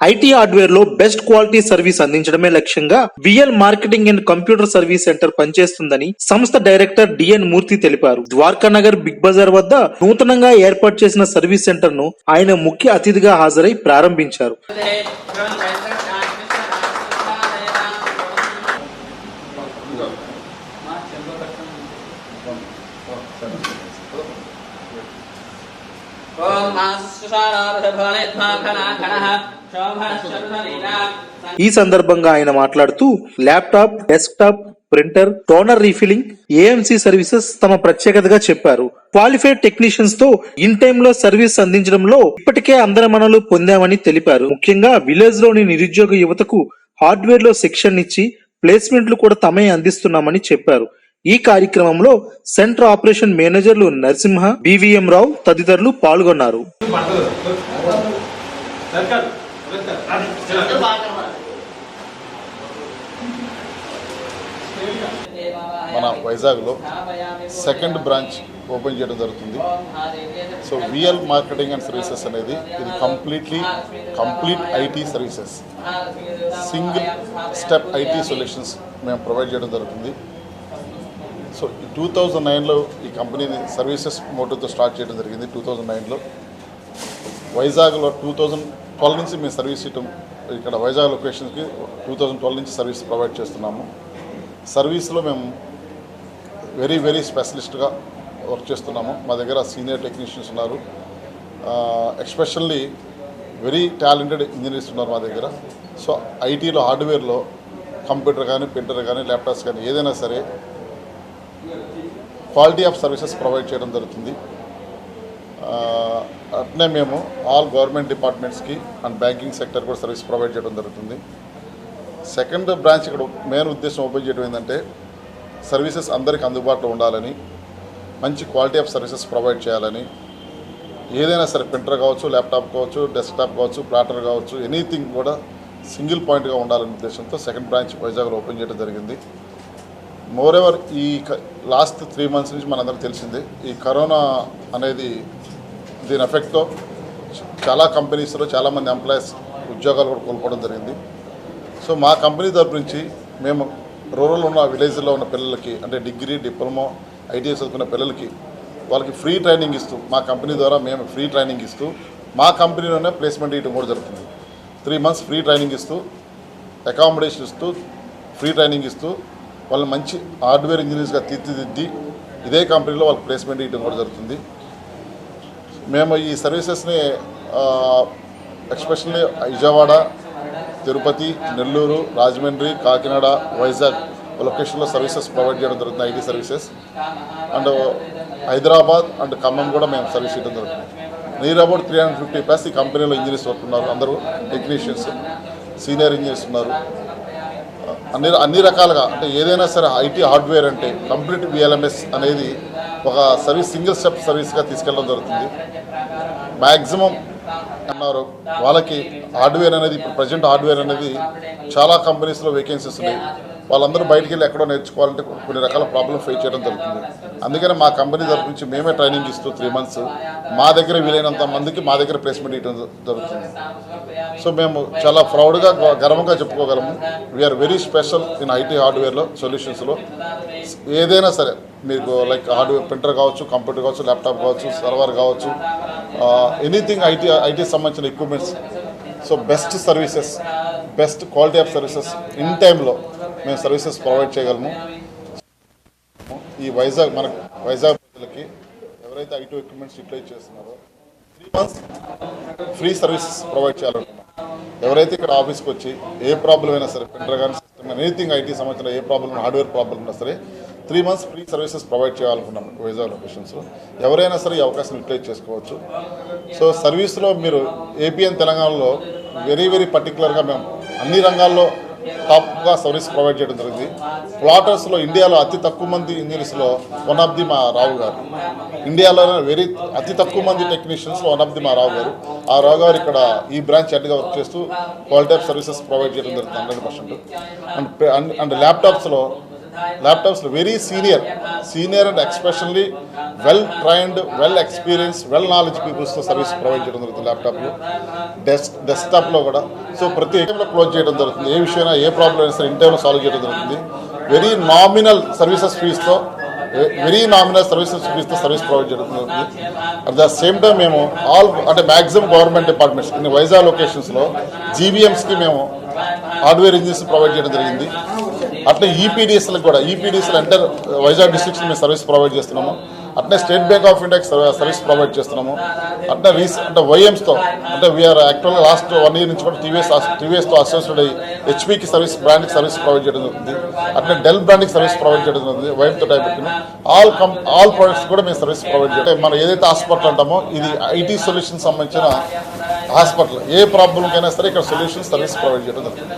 IT hardware లో best quality service అందించడమే లక్ష్యంగా VL marketing and computer service centre పనిచేస్తుందని సంస్థ డైరెక్టర్ డిఎన్ మూర్తి తెలిపారు. ద్వారకా నగర్ బిగ్ బజార్ వద్ద నూతనంగా ఏర్పాటు చేసిన సర్వీస్ సెంటర్ ను ఆయన ముఖ్య అతిథిగా హాజరై ప్రారంభించారు. ఈ సందర్భంగా ఆయన మాట్లాడుతూ laptop, desktop, printer, toner refilling, AMC services తమ ప్రత్యేకతగా చెప్పారు. క్వాలిఫైడ్ టెక్నీషియన్స్ తో ఇన్ టైమ్ లో సర్వీస్ అందించడంలో ఇప్పటికే అందరమనలు పొందామని తెలిపారు. ముఖ్యంగా విలేజ్ లోని నిరుద్యోగ యువతకు హార్డ్వేర్ లో శిక్షణ ఇచ్చి ప్లేస్మెంట్లు కూడా తమే అందిస్తున్నామని చెప్పారు. ఈ కార్యక్రమంలో సెంటర్ ఆపరేషన్ మేనేజర్లు నరసింహ, బివిఎం రావు తదితరులు పాల్గొన్నారు. మన వైజాగ్లో సెకండ్ బ్రాంచ్ ఓపెన్ చేయడం జరుగుతుంది. So VL marketing and services అనేది ఇది complete IT services, single step IT solutions మేము ప్రొవైడ్ చేయడం జరుగుతుంది. సో 2009లో ఈ కంపెనీని సర్వీసెస్ మోటివ్తో స్టార్ట్ చేయడం జరిగింది. 2009లో వైజాగ్లో 2012 నుంచి మేము సర్వీస్ ఇవ్వడం, ఇక్కడ వైజాగ్ లొకేషన్కి 2012 నుంచి సర్వీస్ ప్రొవైడ్ చేస్తున్నాము. సర్వీస్లో మేము వెరీ స్పెషలిస్ట్గా వర్క్ చేస్తున్నాము. మా దగ్గర సీనియర్ టెక్నీషియన్స్ ఉన్నారు, ఎస్పెషల్లీ వెరీ టాలెంటెడ్ ఇంజనీర్స్ ఉన్నారు మా దగ్గర. సో ఐటీలో హార్డ్వేర్లో కంప్యూటర్ కానీ, ప్రింటర్ కానీ, ల్యాప్టాప్స్ కానీ ఏదైనా సరే క్వాలిటీ ఆఫ్ సర్వీసెస్ ప్రొవైడ్ చేయడం జరుగుతుంది. అట్నే మేము ఆల్ గవర్నమెంట్ డిపార్ట్మెంట్స్కి అండ్ బ్యాంకింగ్ సెక్టర్ కూడా సర్వీస్ ప్రొవైడ్ చేయడం జరుగుతుంది. సెకండ్ బ్రాంచ్ ఇక్కడ మెయిన్ ఉద్దేశం ఓపెన్ చేయడం ఏంటంటే సర్వీసెస్ అందరికీ అందుబాటులో ఉండాలని, మంచి క్వాలిటీ ఆఫ్ సర్వీసెస్ ప్రొవైడ్ చేయాలని, ఏదైనా సరే ప్రింటర్ కావచ్చు, ల్యాప్టాప్ కావచ్చు, డెస్క్టాప్ కావచ్చు, ప్లాటర్ కావచ్చు, ఎనీథింగ్ కూడా సింగిల్ పాయింట్గా ఉండాలనే ఉద్దేశంతో సెకండ్ బ్రాంచ్ వైజాగ్లో ఓపెన్ చేయడం జరిగింది. మోర్ ఎవర్ ఈ లాస్ట్ 3 months నుంచి మనందరికీ తెలిసిందే, ఈ కరోనా అనేది దీని ఎఫెక్ట్తో చాలా కంపెనీస్లో చాలామంది ఎంప్లాయీస్ ఉద్యోగాలు కూడా కోల్పోవడం జరిగింది. సో మా కంపెనీ తరపు నుంచి మేము రూరల్ ఉన్న విలేజ్లో ఉన్న పిల్లలకి, అంటే డిగ్రీ, డిప్లొమా, ఐటీఐ చదువుకున్న పిల్లలకి వాళ్ళకి ఫ్రీ ట్రైనింగ్ ఇస్తూ, మా కంపెనీ ద్వారా మేము ఫ్రీ ట్రైనింగ్ ఇస్తూ మా కంపెనీలోనే ప్లేస్మెంట్ ఇవ్వడం కూడా జరుగుతుంది. 3 months ఫ్రీ ట్రైనింగ్ ఇస్తూ, అకామిడేషన్ ఇస్తూ, ఫ్రీ ట్రైనింగ్ ఇస్తూ వాళ్ళు మంచి హార్డ్వేర్ ఇంజనీర్స్గా తీర్చిదిద్ది ఇదే కంపెనీలో వాళ్ళకి ప్లేస్మెంట్ ఇవ్వడం కూడా జరుగుతుంది. మేము ఈ సర్వీసెస్ని ఎస్పెషల్లీ విజయవాడ, తిరుపతి, నెల్లూరు, రాజమండ్రి, కాకినాడ, వైజాగ్ లొకేషన్లో సర్వీసెస్ ప్రొవైడ్ చేయడం జరుగుతుంది, IT services. And Hyderabad and Khammam కూడా మేము సర్వీస్ ఇవ్వడం జరుగుతుంది. నియర్ అబౌట్ 350+ ఈ కంపెనీలో ఇంజనీర్స్ వర్క్ ఉన్నారు. అందరూ టెక్నీషియన్స్, సీనియర్ ఇంజనీర్స్ ఉన్నారు. అన్ని రకాలుగా, అంటే ఏదైనా సరే ఐటీ హార్డ్వేర్ అంటే కంప్లీట్ విఎల్ఎంఎస్ అనేది ఒక సర్వీస్, సింగిల్ స్టెప్ సర్వీస్గా తీసుకెళ్ళడం జరుగుతుంది. మ్యాక్సిమం అన్నారు వాళ్ళకి హార్డ్వేర్ అనేది, ఇప్పుడు ప్రజెంట్ హార్డ్వేర్ అనేది చాలా కంపెనీస్లో వేకెన్సీస్ ఉన్నాయి. వాళ్ళందరూ బయటికి వెళ్ళి ఎక్కడో నేర్చుకోవాలంటే కొన్ని రకాల ప్రాబ్లమ్ ఫేస్ చేయడం జరుగుతుంది. అందుకని మా కంపెనీ తరఫు నుంచి మేమే ట్రైనింగ్ ఇస్తూ 3 months మా దగ్గర వీలైనంత మందికి మా దగ్గర ప్లేస్మెంట్ ఇవ్వడం జరుగుతుంది. సో మేము చాలా ప్రౌడ్గా, గర్వంగా చెప్పుకోగలము, we are very special in IT హార్డ్వేర్లో సొల్యూషన్స్లో. ఏదైనా సరే మీకు లైక్ హార్డ్వేర్, ప్రింటర్ కావచ్చు, కంప్యూటర్ కావచ్చు, ల్యాప్టాప్ కావచ్చు, సర్వర్ కావచ్చు, ఎనీథింగ్ ఐటీ సంబంధించిన equipments. So best services, best quality of services in టైంలో మేము సర్వీసెస్ ప్రొవైడ్ చేయగలము. ఈ వైజాగ్ ప్రజలకి ఎవరైతే ఐటీ ఎక్విప్మెంట్స్ యూటిలైజ్ చేస్తున్నారో 3 months ఫ్రీ సర్వీసెస్ ప్రొవైడ్ చేయాలనుకున్నాం. ఎవరైతే ఇక్కడ ఆఫీస్కి వచ్చి ఏ ప్రాబ్లం అయినా సరే, ప్రింటర్ కానీ, సిస్టమ్ కానీ, ఎనీథింగ్ ఐటీ సంబంధించిన ఏ ప్రాబ్లం, హార్డ్వేర్ ప్రాబ్లం ఉన్నా సరే 3 months ఫ్రీ సర్వీసెస్ ప్రొవైడ్ చేయాలనుకున్నాం వైజాగ్ లొకేషన్స్లో. ఎవరైనా సరే ఈ అవకాశం యూటిలైజ్ చేసుకోవచ్చు. సో సర్వీస్లో మీరు ఏపీఎన్ తెలంగాణలో వెరీ పర్టికులర్గా మేము అన్ని రంగాల్లో టాప్గా సర్వీస్ ప్రొవైడ్ చేయడం జరిగింది. ప్లాటర్స్లో ఇండియాలో అతి తక్కువ మంది ఇంజనీర్స్లో వన్ ఆఫ్ ది మా రావు గారు. ఇండియాలోనే అతి తక్కువ మంది టెక్నీషియన్స్లో వన్ ఆఫ్ ది మా రావు గారు. ఆ రావు గారు ఇక్కడ ఈ బ్రాంచ్ హెడ్గా వర్క్ చేస్తూ క్వాలిటీ ఆఫ్ సర్వీసెస్ ప్రొవైడ్ చేయడం జరుగుతుంది 100%. అండ్ ల్యాప్టాప్స్లో very senior and especially well trained, well experience, well knowledge పీపుల్స్తో సర్వీస్ ప్రొవైడ్ చేయడం జరుగుతుంది ల్యాప్టాప్లో, డెస్క్టాప్లో కూడా. సో ప్రతి టైంలో క్లోజ్ చేయడం జరుగుతుంది. ఏ విషయమైనా ఏ ప్రాబ్లం అయినా సరే ఇన్ టైంలో సాల్వ్ చేయడం జరుగుతుంది. వెరీ నామినల్ సర్వీసెస్ ఫీజ్తో సర్వీస్ ప్రొవైడ్ చేయడం జరుగుతుంది. అట్ ద సేమ్ టైం మేము అంటే మ్యాక్సిమం గవర్నమెంట్ డిపార్ట్మెంట్స్ ఇన్ని వైజాగ్ లొకేషన్స్లో జీవీఎంస్కి మేము హార్డ్వేర్ ఇంజిన్స్ ప్రొవైడ్ చేయడం జరిగింది. అట్లే ఈపీడీఎస్లకు కూడా ఎంటర్ వైజాగ్ డిస్ట్రిక్ట్స్ మేము సర్వీస్ ప్రొవైడ్ చేస్తున్నాము. అట్లే స్టేట్ బ్యాంక్ ఆఫ్ ఇండియాకి సర్వీస్ ప్రొవైడ్ చేస్తున్నాము. అట్లా అంటే వైఎమ్స్తో అంటే వీఆర్ యాక్చువల్గా లాస్ట్ 1 year నుంచి కూడా టీవీఎస్తో అసోసియేట్ అయ్యి హెచ్పీకి బ్రాండ్కి సర్వీస్ ప్రొవైడ్ చేయడం జరుగుతుంది. అట్లే డెల్ బ్రాండ్కి సర్వీస్ ప్రొవైడ్ చేయడం జరుగుతుంది. వైఎంతో టైప్ పెట్టిన ఆల్ ప్రొడక్ట్స్ కూడా మేము సర్వీస్ ప్రొవైడ్ చేయడం. మనం ఏదైతే హాస్పిటల్ అంటామో ఇది ఐటీ సొల్యూషన్ సంబంధించిన హాస్పిటల్. ఏ ప్రాబ్లంకైనా సరే ఇక్కడ సొల్యూషన్ సర్వీస్ ప్రొవైడ్ చేయడం జరుగుతుంది.